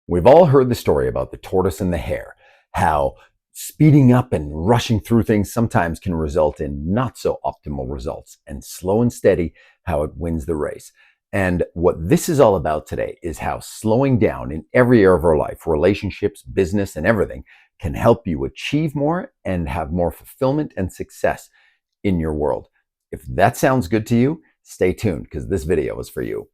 We've all heard the story about the tortoise and the hare, how speeding up and rushing through things sometimes can result in not so optimal results, and slow and steady, how it wins the race. And what this is all about today is how slowing down in every area of our life, relationships, business, and everything, can help you achieve more and have more fulfillment and success in your world. If that sounds good to you, stay tuned because this video is for you.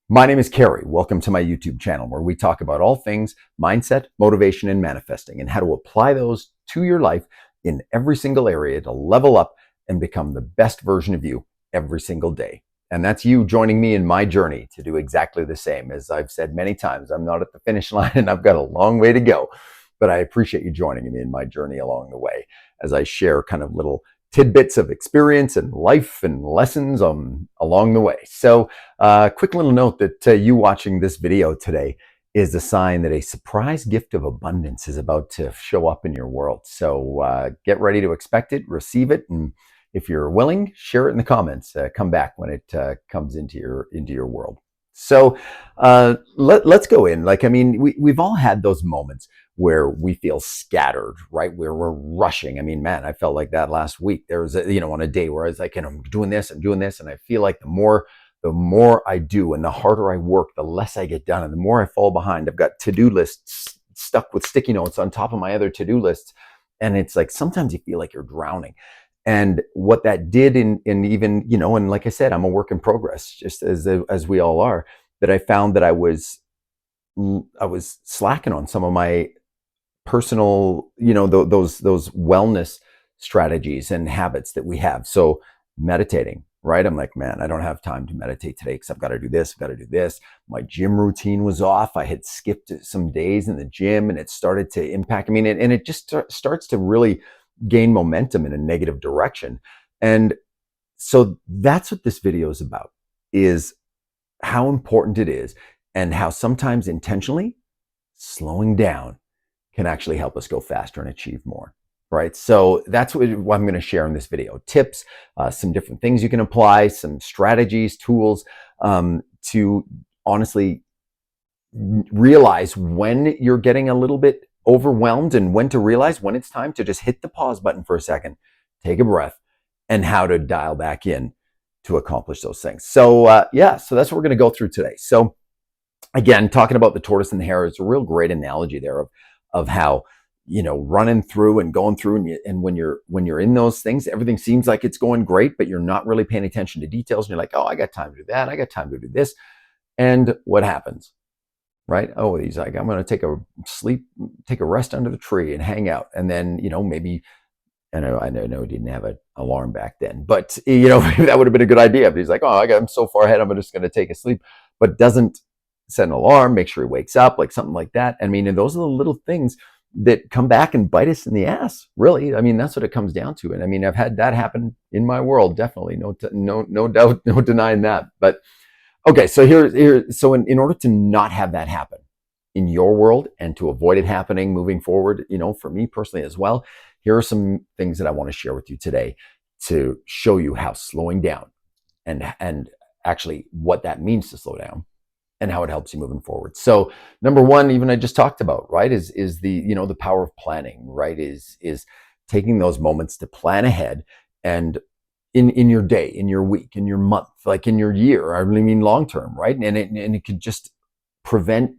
My name is Kerry. Welcome to my YouTube channel where we talk about all things mindset, motivation, and manifesting and how to apply those to your life in every single area to level up and become the best version of you every single day. And that's you joining me in my journey to do exactly the same. As I've said many times, I'm not at the finish line and I've got a long way to go, but I appreciate you joining me in my journey along the way as I share kind of little tidbits of experience and life and lessons along the way. So quick little note that you watching this video today is a sign that a surprise gift of abundance is about to show up in your world. So get ready to expect it, receive it, and if you're willing, share it in the comments. Come back when it comes into your world. So let's go in. We've all had those moments where we feel scattered, right? Where we're rushing. I mean, man, I felt like that last week. There was on a day where I was like, I'm doing this, and I feel like the more I do and the harder I work, the less I get done and the more I fall behind. I've got to-do lists stuck with sticky notes on top of my other to-do lists. And it's like, sometimes you feel like you're drowning. And what that did in even, and like I said, I'm a work in progress, just as we all are, that I found that I was slacking on some of my personal, those wellness strategies and habits that we have. So meditating, right? I'm like, man, I don't have time to meditate today because I've got to do this, I've got to do this. My gym routine was off. I had skipped some days in the gym and it started to impact. I mean, and it just starts to really gain momentum in a negative direction. And so that's what this video is about, is how important it is and how sometimes intentionally slowing down can actually help us go faster and achieve more, right? So that's what I'm going to share in this video. Tips, some different things you can apply, some strategies, tools to honestly realize when you're getting a little bit overwhelmed and when to realize when it's time to just hit the pause button for a second, take a breath, and how to dial back in to accomplish those things. So so that's what we're going to go through today. So again, talking about the tortoise and the hare is a real great analogy there of how, running through and going through, and when you're in those things, everything seems like it's going great, but you're not really paying attention to details. And you're like, oh, I got time to do that. I got time to do this. And what happens? Right? Oh, he's like, I'm going to take a rest under the tree and hang out. And then, maybe, I know he didn't have an alarm back then, but maybe that would have been a good idea. But he's like, oh, I'm so far ahead, I'm just going to take a sleep, but doesn't set an alarm, make sure he wakes up, like something like that. I mean, and those are the little things that come back and bite us in the ass, really. I mean, that's what it comes down to. And I mean, I've had that happen in my world, definitely. No doubt, no denying that. But okay, so so in order to not have that happen in your world and to avoid it happening moving forward, for me personally as well, here are some things that I want to share with you today to show you how slowing down and actually what that means to slow down and how it helps you moving forward. So number one, even I just talked about, right, is the, the power of planning, right, is taking those moments to plan ahead and in your day, in your week, in your month, like in your year, I really mean long term, right? And it could just prevent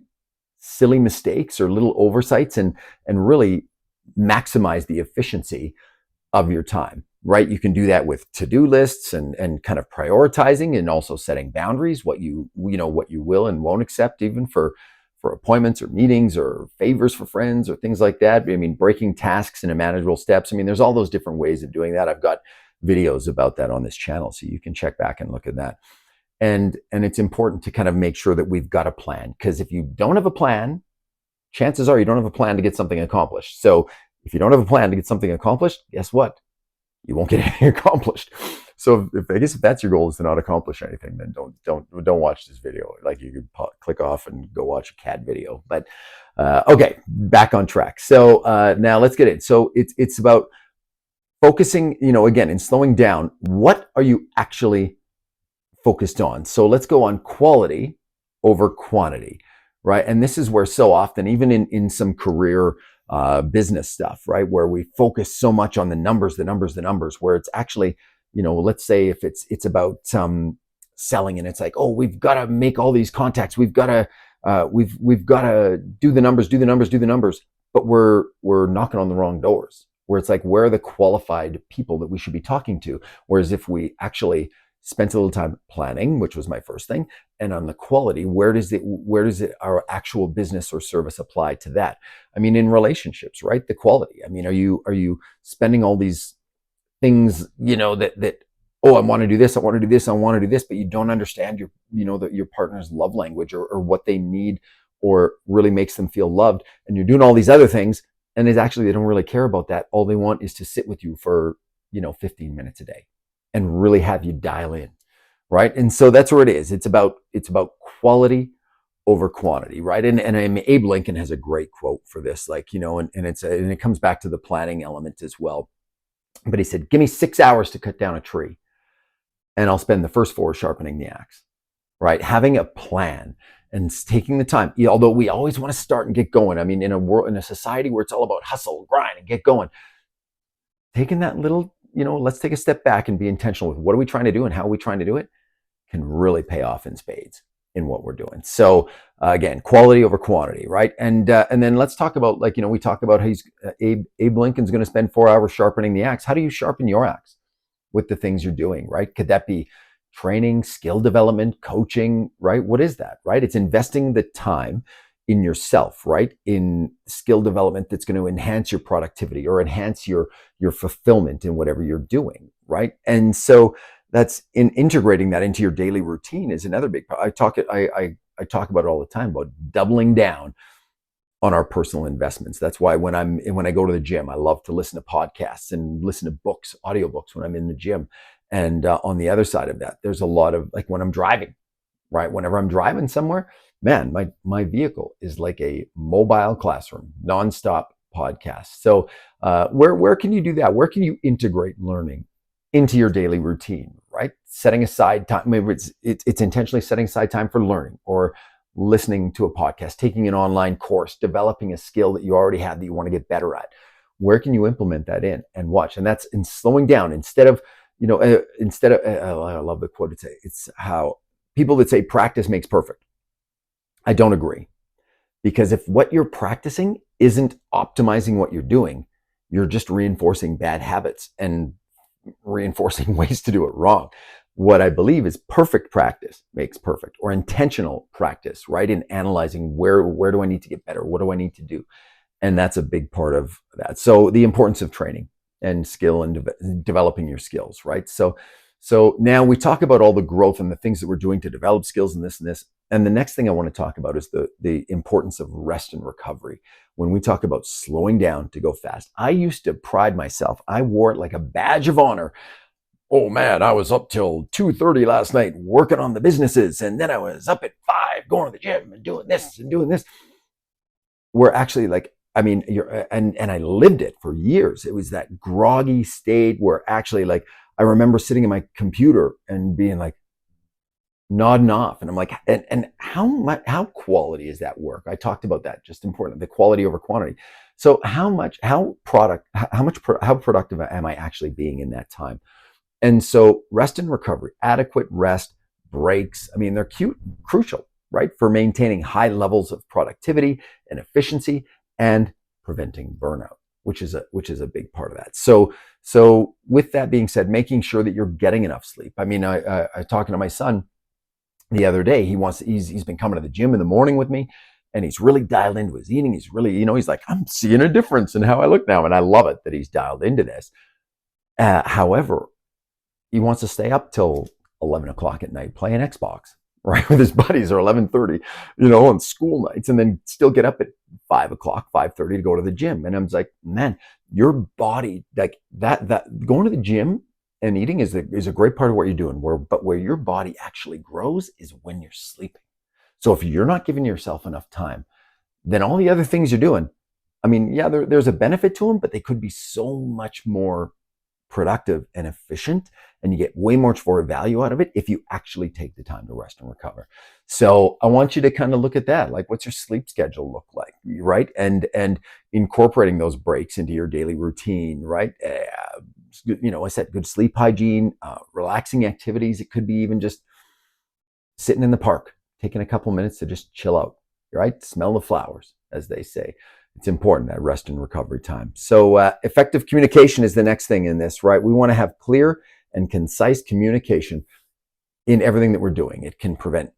silly mistakes or little oversights and really maximize the efficiency of your time, right? You can do that with to-do lists and kind of prioritizing and also setting boundaries, what you will and won't accept, even for appointments or meetings or favors for friends or things like that. I mean, breaking tasks into manageable steps. I mean, there's all those different ways of doing that. I've got videos about that on this channel, so you can check back and look at that. And it's important to kind of make sure that we've got a plan, because if you don't have a plan, chances are you don't have a plan to get something accomplished. So if you don't have a plan to get something accomplished, guess what? You won't get anything accomplished. So I guess if that's your goal, is to not accomplish anything, then don't watch this video. Like, you could click off and go watch a cat video. But okay, back on track. So now let's get in. So it's about focusing, again, in slowing down. What are you actually focused on? So let's go on quality over quantity, right? And this is where so often, even in some career business stuff, right, where we focus so much on the numbers, where it's actually, let's say if it's about selling, and it's like, oh, we've got to make all these contacts, we've got to we've got to do the numbers, but we're knocking on the wrong doors. Where it's like, where are the qualified people that we should be talking to? Whereas if we actually spent a little time planning, which was my first thing, and on the quality, where does it our actual business or service apply to that? I mean, in relationships, right? The quality. I mean, are you spending all these things, that oh, I want to do this, but you don't understand your partner's love language, or what they need, or really makes them feel loved, and you're doing all these other things, and it's actually, they don't really care about that. All they want is to sit with you for 15 minutes a day and really have you dial in, right? And so that's where it is. It's about quality over quantity, right? And Abe Lincoln has a great quote for this, like, and it comes back to the planning element as well. But he said, give me 6 hours to cut down a tree, and I'll spend the first 4 sharpening the axe, right? Having a plan and taking the time, although we always want to start and get going. I mean, in a society where it's all about hustle, grind, and get going, taking that little, let's take a step back and be intentional with what are we trying to do and how are we trying to do it, can really pay off in spades in what we're doing. So again, quality over quantity, right? And then let's talk about, like, we talk about how Abe Lincoln's going to spend 4 hours sharpening the axe. How do you sharpen your axe? With the things you're doing, right? Could that be training, skill development, coaching, right? What is that, right? It's investing the time in yourself, right? In skill development that's going to enhance your productivity or enhance your fulfillment in whatever you're doing, right? And so that's in integrating that into your daily routine is another big part. I talk about it all the time about doubling down on our personal investments. That's why when I go to the gym, I love to listen to podcasts and listen to books, audiobooks when I'm in the gym. And on the other side of that, there's a lot of, like, when I'm driving, right? Whenever I'm driving somewhere, man, my vehicle is like a mobile classroom, nonstop podcast. So where can you do that? Where can you integrate learning into your daily routine, right? Setting aside time, maybe it's intentionally setting aside time for learning, or listening to a podcast, taking an online course, developing a skill that you already have that you want to get better at. Where can you implement that in and watch? And that's in slowing down instead of, I love the quote. It's how people that say practice makes perfect. I don't agree, because if what you're practicing isn't optimizing what you're doing, you're just reinforcing bad habits and reinforcing ways to do it wrong. What I believe is perfect practice makes perfect, or intentional practice, right? In analyzing where do I need to get better? What do I need to do? And that's a big part of that. So the importance of training and skill and developing your skills, right? So now we talk about all the growth and the things that we're doing to develop skills and this and this. And the next thing I want to talk about is the importance of rest and recovery. When we talk about slowing down to go fast, I used to pride myself. I wore it like a badge of honor. Oh man, I was up till 2:30 last night working on the businesses, and then I was up at 5 going to the gym and doing this and doing this. We're actually, like, I mean, and I lived it for years. It was that groggy state where actually, like, I remember sitting in my computer and being like nodding off, and I'm like, and how quality is that work? I talked about that, just important, the quality over quantity. So how productive am I actually being in that time? And so rest and recovery, adequate rest, breaks, I mean, they're crucial, right? For maintaining high levels of productivity and efficiency and preventing burnout, which is a big part of that. So with that being said, making sure that you're getting enough sleep. I mean, I talking to my son the other day, he's been coming to the gym in the morning with me, and he's really dialed into his eating. He's really, he's like, I'm seeing a difference in how I look now. And I love it that he's dialed into this. However, he wants to stay up till 11 o'clock at night playing Xbox, right, with his buddies, or 11:30, on school nights, and then still get up at 5 o'clock, 5:30 to go to the gym. And I'm like, man, your body, like that going to the gym and eating is a great part of what you're doing. But where your body actually grows is when you're sleeping. So if you're not giving yourself enough time, then all the other things you're doing, I mean, yeah, there's a benefit to them, but they could be so much more productive and efficient and you get way much more value out of it if you actually take the time to rest and recover. So I want you to kind of look at that. Like, what's your sleep schedule look like, right? And incorporating those breaks into your daily routine, right? I said good sleep hygiene, relaxing activities. It could be even just sitting in the park, taking a couple minutes to just chill out, right? Smell the flowers, as they say. It's important, that rest and recovery time. So effective communication is the next thing in this, right? We want to have clear and concise communication in everything that we're doing. It can prevent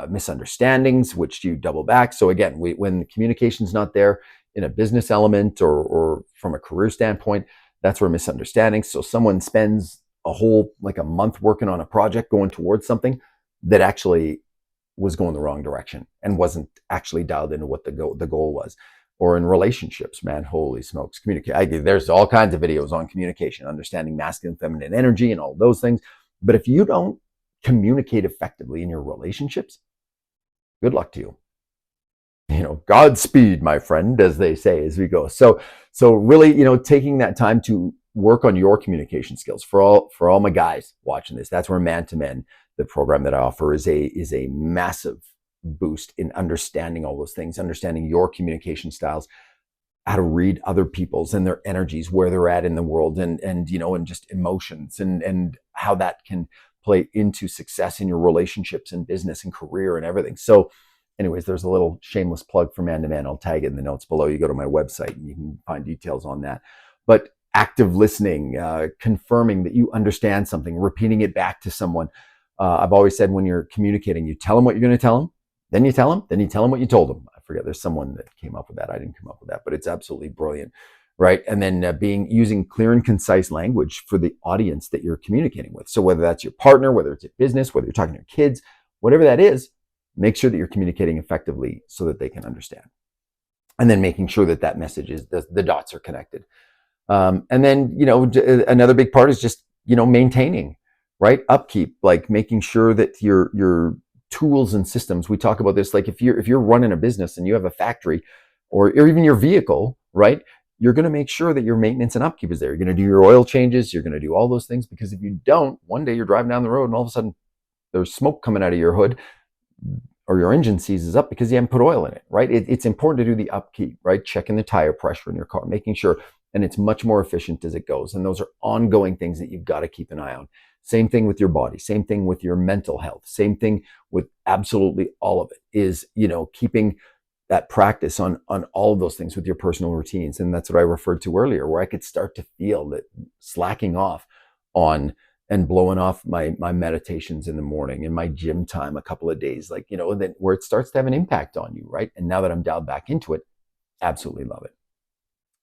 misunderstandings, which you double back. So again, when communication's not there in a business element or from a career standpoint, that's where misunderstandings. So someone spends a month working on a project going towards something that actually was going the wrong direction and wasn't actually dialed into what the goal was. Or in relationships, man, holy smokes, there's all kinds of videos on communication, understanding masculine, feminine energy and all those things. But if you don't communicate effectively in your relationships, good luck to you. Godspeed, my friend, as they say as we go. So really, taking that time to work on your communication skills for all my guys watching this. That's where Man to Men, the program that I offer, is a massive boost in understanding all those things, understanding your communication styles, how to read other people's and their energies, where they're at in the world, and just emotions and how that can play into success in your relationships and business and career and everything. So anyways, there's a little shameless plug for Man to Man. I'll tag it in the notes below. You go to my website and you can find details on that. But active listening, confirming that you understand something, repeating it back to someone. I've always said, when you're communicating, you tell them what you're going to tell them, then you tell them what you told them. I forget, there's someone that came up with that. I didn't come up with that, but it's absolutely brilliant, right? And then using clear and concise language for the audience that you're communicating with. So whether that's your partner, whether it's a business, whether you're talking to your kids, whatever that is, make sure that you're communicating effectively so that they can understand. And then making sure that message is, the dots are connected. And then, another big part is just, maintaining, right? Upkeep, like making sure that your tools and systems, we talk about this, like if you're running a business and you have a factory or even your vehicle, right? You're going to make sure that your maintenance and upkeep is there. You're going to do your oil changes. You're going to do all those things, because if you don't, one day you're driving down the road and all of a sudden there's smoke coming out of your hood, or your engine seizes up because you haven't put oil in it, right? It's important to do the upkeep, right? Checking the tire pressure in your car, making sure, and it's much more efficient as it goes. And those are ongoing things that you've got to keep an eye on. Same thing with your body, same thing with your mental health, same thing with absolutely all of it is, keeping that practice on all of those things with your personal routines. And that's what I referred to earlier, where I could start to feel that slacking off on and blowing off my meditations in the morning and my gym time a couple of days, then where it starts to have an impact on you, right? And now that I'm dialed back into it, absolutely love it.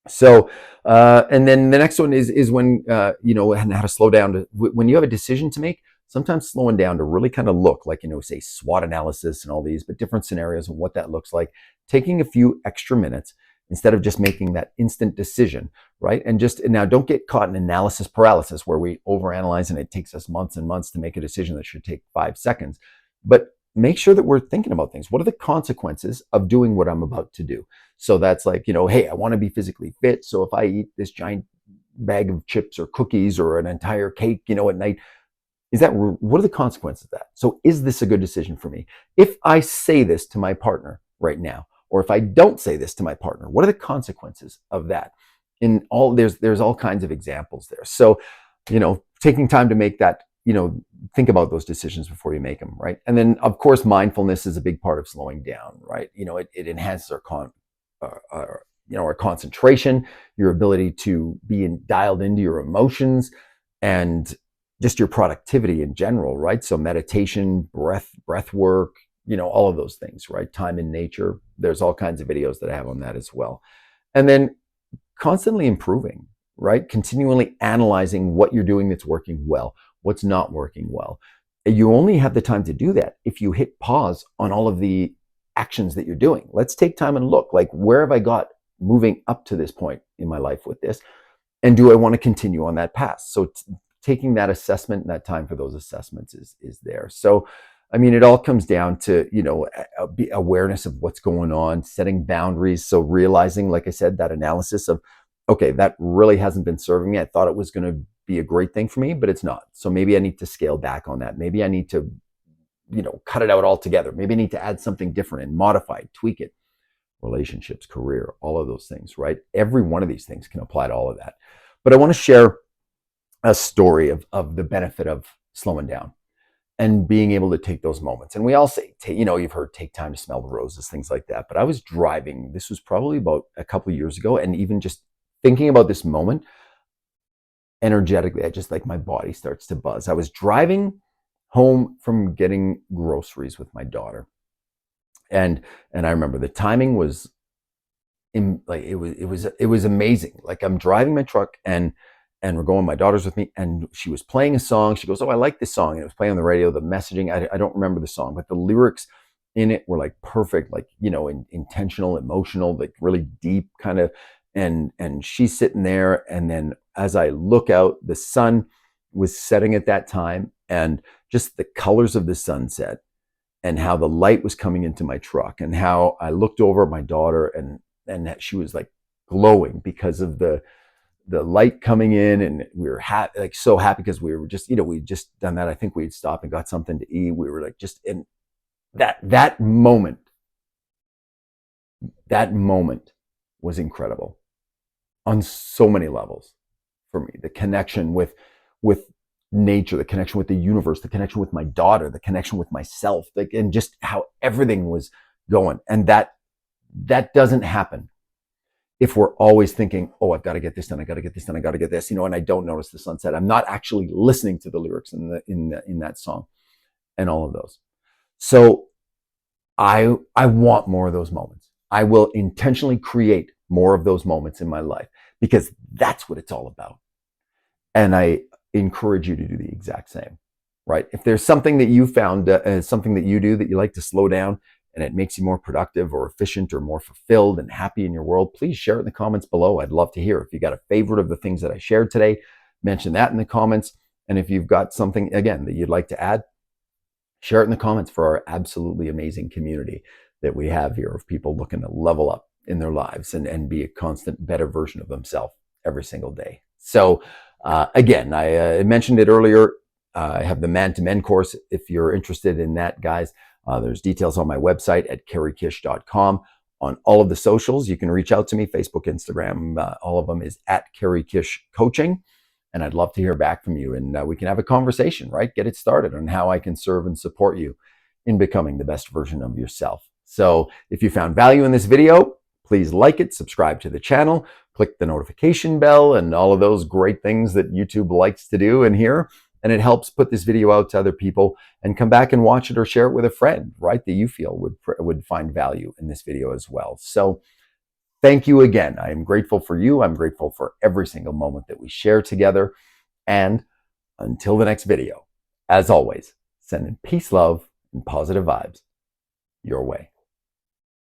So, and then the next one is when, and how to slow down when you have a decision to make. Sometimes slowing down to really kind of look like, say SWOT analysis and all these, but different scenarios and what that looks like, taking a few extra minutes instead of just making that instant decision, right? And now don't get caught in analysis paralysis where we overanalyze and it takes us months and months to make a decision that should take 5 seconds. But make sure that we're thinking about things. What are the consequences of doing what I'm about to do? So that's like, hey, I want to be physically fit. So if I eat this giant bag of chips or cookies or an entire cake, at night, what are the consequences of that? So is this a good decision for me? If I say this to my partner right now, or if I don't say this to my partner, what are the consequences of that? There's all kinds of examples there. So, taking time to make that, think about those decisions before you make them, right? And then of course, mindfulness is a big part of slowing down, right? It enhances our concentration, your ability to be dialed into your emotions, and just your productivity in general, right? So meditation, breath work, all of those things, right? Time in nature. There's all kinds of videos that I have on that as well. And then constantly improving, right? Continually analyzing what you're doing that's working well, what's not working well. You only have the time to do that if you hit pause on all of the actions that you're doing. Let's take time and look, like, where have I got moving up to this point in my life with this? And do I want to continue on that path? So taking that assessment and that time for those assessments is there. So, it all comes down to, awareness of what's going on, setting boundaries. So realizing, like I said, that analysis of, okay, that really hasn't been serving me. I thought it was going to be a great thing for me, but it's not. So maybe I need to scale back on that. Maybe I need to, cut it out altogether. Maybe I need to add something different and modify it, tweak it. Relationships, career, all of those things, right? Every one of these things can apply to all of that. But I want to share a story of the benefit of slowing down and being able to take those moments. And we all say, you've heard take time to smell the roses, things like that. But I was driving, this was probably about a couple of years ago, and even just thinking about this moment, energetically, I just, like, my body starts to buzz. I was driving home from getting groceries with my daughter. And I remember the timing was it was amazing. Like, I'm driving my truck and we're going, my daughter's with me, and she was playing a song. She goes, "Oh, I like this song." And it was playing on the radio, the messaging, I don't remember the song, but the lyrics in it were like perfect, like, intentional, emotional, like really deep kind of. And she's sitting there. And then as I look out, the sun was setting at that time, and just the colors of the sunset and how the light was coming into my truck, and how I looked over at my daughter, and that she was like glowing because of the light coming in. And we were like so happy because we were just, we'd just done that. I think we'd stopped and got something to eat. We were like just in that moment was incredible on so many levels for me. The connection with nature, the connection with the universe, the connection with my daughter, the connection with myself, like, and just how everything was going. And that doesn't happen if we're always thinking, "Oh, I've got to get this done, I got to get this done, I got to get this," and I don't notice the sunset. I'm not actually listening to the lyrics in that song and all of those. So I want more of those moments. I will intentionally create more of those moments in my life, because that's what it's all about. And I encourage you to do the exact same, right? If there's something that you found, something that you do that you like to slow down, and it makes you more productive or efficient or more fulfilled and happy in your world, please share it in the comments below. I'd love to hear. If you got a favorite of the things that I shared today, mention that in the comments. And if you've got something, again, that you'd like to add, share it in the comments for our absolutely amazing community that we have here of people looking to level up in their lives and be a constant better version of themselves every single day. So again, I mentioned it earlier. I have the Man to Men course. If you're interested in that, guys, there's details on my website at kerrykish.com. On all of the socials, you can reach out to me, Facebook, Instagram, all of them is at Kerry Kish Coaching. And I'd love to hear back from you, and we can have a conversation, right? Get it started on how I can serve and support you in becoming the best version of yourself. So if you found value in this video, please like it, subscribe to the channel, click the notification bell, and all of those great things that YouTube likes to do and hear. And it helps put this video out to other people, and come back and watch it or share it with a friend, right, that you feel would find value in this video as well. So thank you again. I am grateful for you. I'm grateful for every single moment that we share together. And until the next video, as always, sending peace, love, and positive vibes your way.